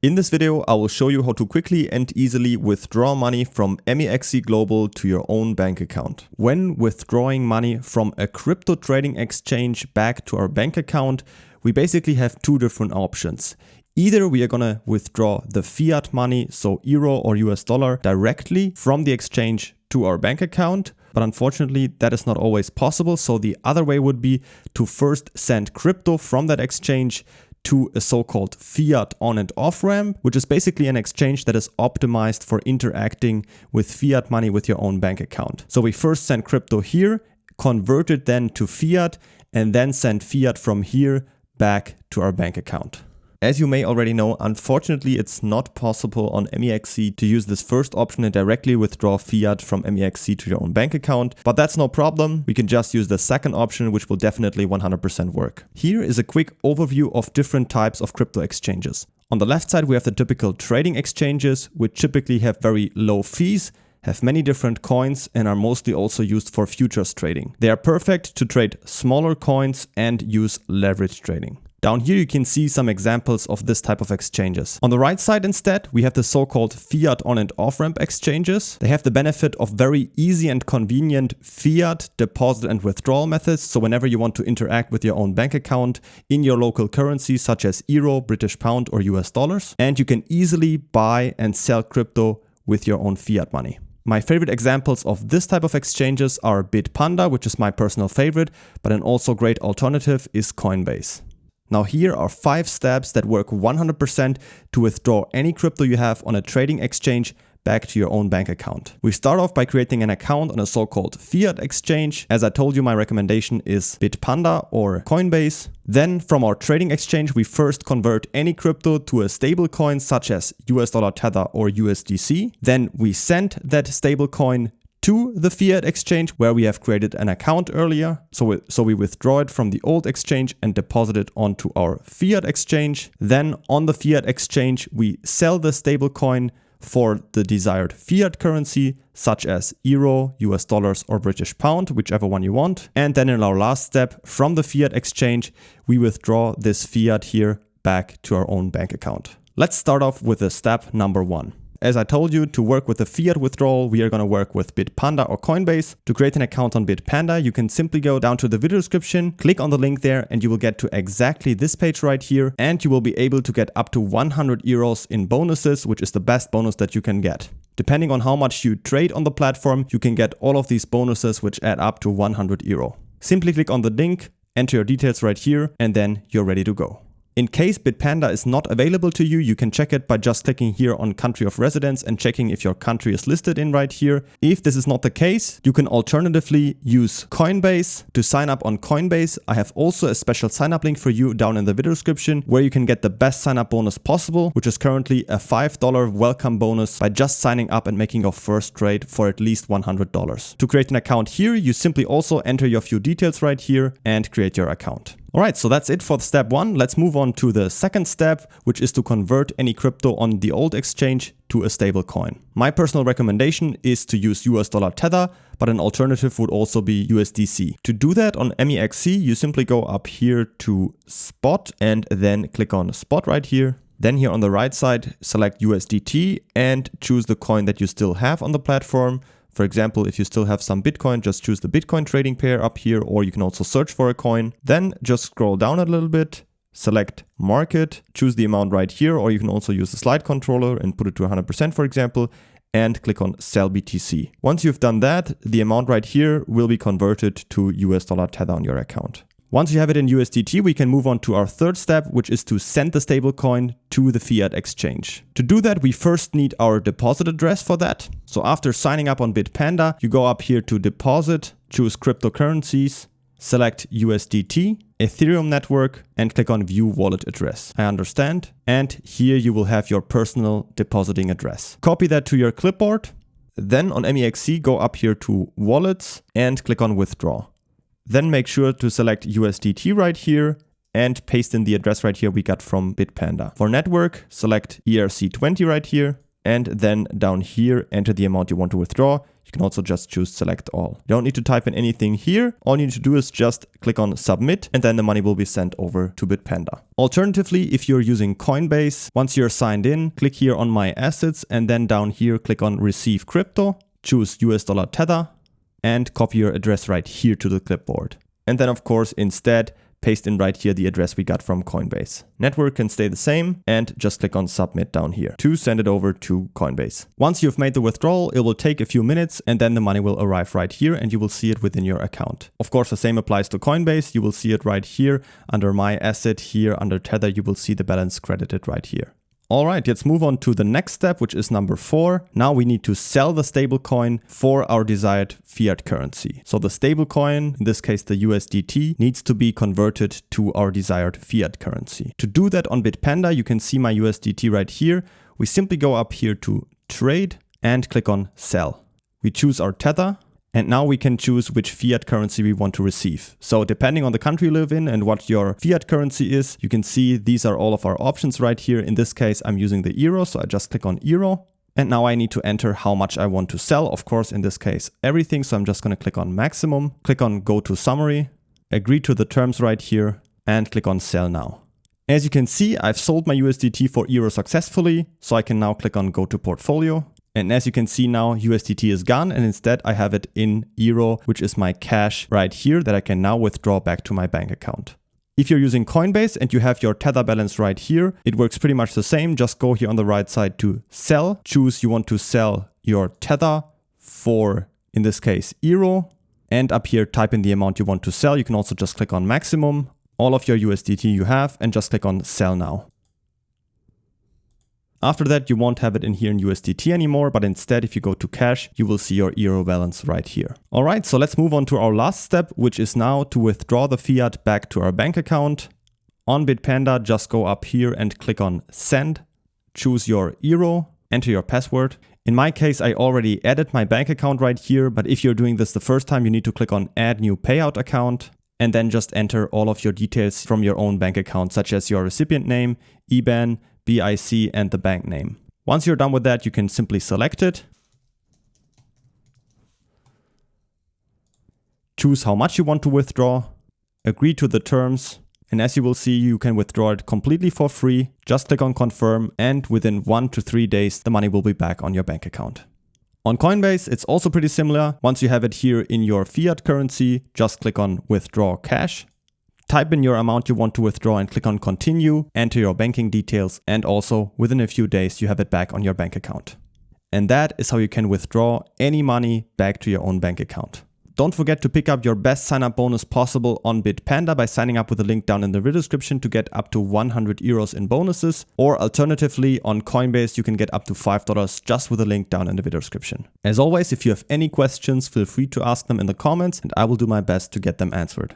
In this video, I will show you how to quickly and easily withdraw money from MEXC Global to your own bank account. When withdrawing money from a crypto trading exchange back to our bank account, we basically have two different options. Either we are gonna withdraw the fiat money, so euro or US dollar, directly from the exchange to our bank account, but unfortunately that is not always possible. So the other way would be to first send crypto from that exchange to a so-called fiat on and off ramp, which is basically an exchange that is optimized for interacting with fiat money with your own bank account. So we first send crypto here, convert it then to fiat, and then send fiat from here back to our bank account. As you may already know, unfortunately it's not possible on MEXC to use this first option and directly withdraw fiat from MEXC to your own bank account, but that's no problem. We can just use the second option, which will definitely 100% work. Here is a quick overview of different types of crypto exchanges. On the left side we have the typical trading exchanges, which typically have very low fees, have many different coins, and are mostly also used for futures trading. They are perfect to trade smaller coins and use leverage trading. Down here you can see some examples of this type of exchanges. On the right side instead, we have the so-called fiat on and off ramp exchanges. They have the benefit of very easy and convenient fiat deposit and withdrawal methods. So whenever you want to interact with your own bank account in your local currency, such as euro, British pound, or US dollars, and you can easily buy and sell crypto with your own fiat money. My favorite examples of this type of exchanges are Bitpanda, which is my personal favorite, but an also great alternative is Coinbase. Now here are 5 steps that work 100% to withdraw any crypto you have on a trading exchange back to your own bank account. We start off by creating an account on a so-called fiat exchange. As I told you, my recommendation is Bitpanda or Coinbase. Then from our trading exchange, we first convert any crypto to a stablecoin such as US dollar Tether or USDC. Then we send that stablecoin to the fiat exchange where we have created an account earlier. So we withdraw it from the old exchange and deposit it onto our fiat exchange. Then on the fiat exchange, we sell the stablecoin for the desired fiat currency, such as euro, US dollars, or British pound, whichever one you want. And then in our last step, from the fiat exchange, we withdraw this fiat here back to our own bank account. Let's start off with the step number 1. As I told you, to work with the fiat withdrawal, we are going to work with Bitpanda or Coinbase. To create an account on Bitpanda, you can simply go down to the video description, click on the link there, and you will get to exactly this page right here. And you will be able to get up to 100 euros in bonuses, which is the best bonus that you can get. Depending on how much you trade on the platform, you can get all of these bonuses, which add up to 100 euro. Simply click on the link, enter your details right here, and then you're ready to go. In case Bitpanda is not available to you, you can check it by just clicking here on country of residence and checking if your country is listed in right here. If this is not the case, you can alternatively use Coinbase. To sign up on Coinbase, I have also a special sign up link for you down in the video description where you can get the best sign up bonus possible, which is currently a $5 welcome bonus by just signing up and making your first trade for at least $100. To create an account here, you simply also enter your few details right here and create your account. Alright, so that's it for step 1. Let's move on to the second step, which is to convert any crypto on the old exchange to a stable coin. My personal recommendation is to use US dollar Tether, but an alternative would also be USDC. To do that on MEXC, you simply go up here to Spot and then click on Spot right here. Then here on the right side, select USDT and choose the coin that you still have on the platform. For example, if you still have some Bitcoin, just choose the Bitcoin trading pair up here, or you can also search for a coin. Then just scroll down a little bit, select market, choose the amount right here, or you can also use the slide controller and put it to 100%, for example, and click on sell BTC. Once you've done that, the amount right here will be converted to US dollar Tether on your account. Once you have it in USDT, we can move on to our third step, which is to send the stablecoin to the fiat exchange. To do that, we first need our deposit address for that. So after signing up on Bitpanda, you go up here to deposit, choose cryptocurrencies, select USDT, Ethereum network, and click on view wallet address. I understand. And here you will have your personal depositing address. Copy that to your clipboard. Then on MEXC, go up here to wallets and click on withdraw. Then make sure to select USDT right here and paste in the address right here we got from Bitpanda. For network, select ERC20 right here. and then down here, enter the amount you want to withdraw. You can also just choose select all. You don't need to type in anything here. All you need to do is just click on submit, and then the money will be sent over to Bitpanda. Alternatively, if you're using Coinbase, once you're signed in, click here on my assets, and then down here, click on receive crypto, choose US dollar tether, and copy your address right here to the clipboard. And then of course, instead, paste in right here the address we got from Coinbase. Network can stay the same, and just click on submit down here to send it over to Coinbase. Once you've made the withdrawal, it will take a few minutes, and then the money will arrive right here and you will see it within your account. Of course, the same applies to Coinbase. You will see it right here under my asset. Here under tether, you will see the balance credited right here. All right, let's move on to the next step, which is number 4. Now we need to sell the stablecoin for our desired fiat currency. So the stablecoin, in this case the USDT, needs to be converted to our desired fiat currency. To do that on Bitpanda, you can see my USDT right here. We simply go up here to trade and click on sell. We choose our tether. And now we can choose which fiat currency we want to receive. So depending on the country you live in and what your fiat currency is, you can see these are all of our options right here. In this case, I'm using the euro, so I just click on euro. And now I need to enter how much I want to sell. Of course, in this case, everything. So I'm just going to click on maximum, click on go to summary, agree to the terms right here, and click on sell now. As you can see, I've sold my USDT for euro successfully. So I can now click on go to portfolio. And as you can see now, USDT is gone, and instead I have it in euro, which is my cash right here that I can now withdraw back to my bank account. If you're using Coinbase and you have your tether balance right here, it works pretty much the same. Just go here on the right side to sell, choose you want to sell your tether for, in this case, euro, and up here type in the amount you want to sell. You can also just click on maximum, all of your USDT you have, and just click on sell now. After that, you won't have it in here in USDT anymore, but instead, if you go to cash, you will see your euro balance right here. All right, so let's move on to our last step, which is now to withdraw the fiat back to our bank account. On Bitpanda, just go up here and click on send, choose your euro, enter your password. In my case, I already added my bank account right here, but if you're doing this the first time, you need to click on add new payout account, and then just enter all of your details from your own bank account, such as your recipient name, IBAN, BIC, and the bank name. Once you're done with that, you can simply select it, choose how much you want to withdraw, agree to the terms, and as you will see, you can withdraw it completely for free. Just click on confirm, and within 1 to 3 days, the money will be back on your bank account. On Coinbase, it's also pretty similar. Once you have it here in your fiat currency, just click on withdraw cash. Type in your amount you want to withdraw and click on continue, enter your banking details, and also within a few days you have it back on your bank account. And that is how you can withdraw any money back to your own bank account. Don't forget to pick up your best sign-up bonus possible on Bitpanda by signing up with the link down in the video description to get up to 100 euros in bonuses, or alternatively on Coinbase you can get up to $5 just with the link down in the video description. As always, if you have any questions, feel free to ask them in the comments and I will do my best to get them answered.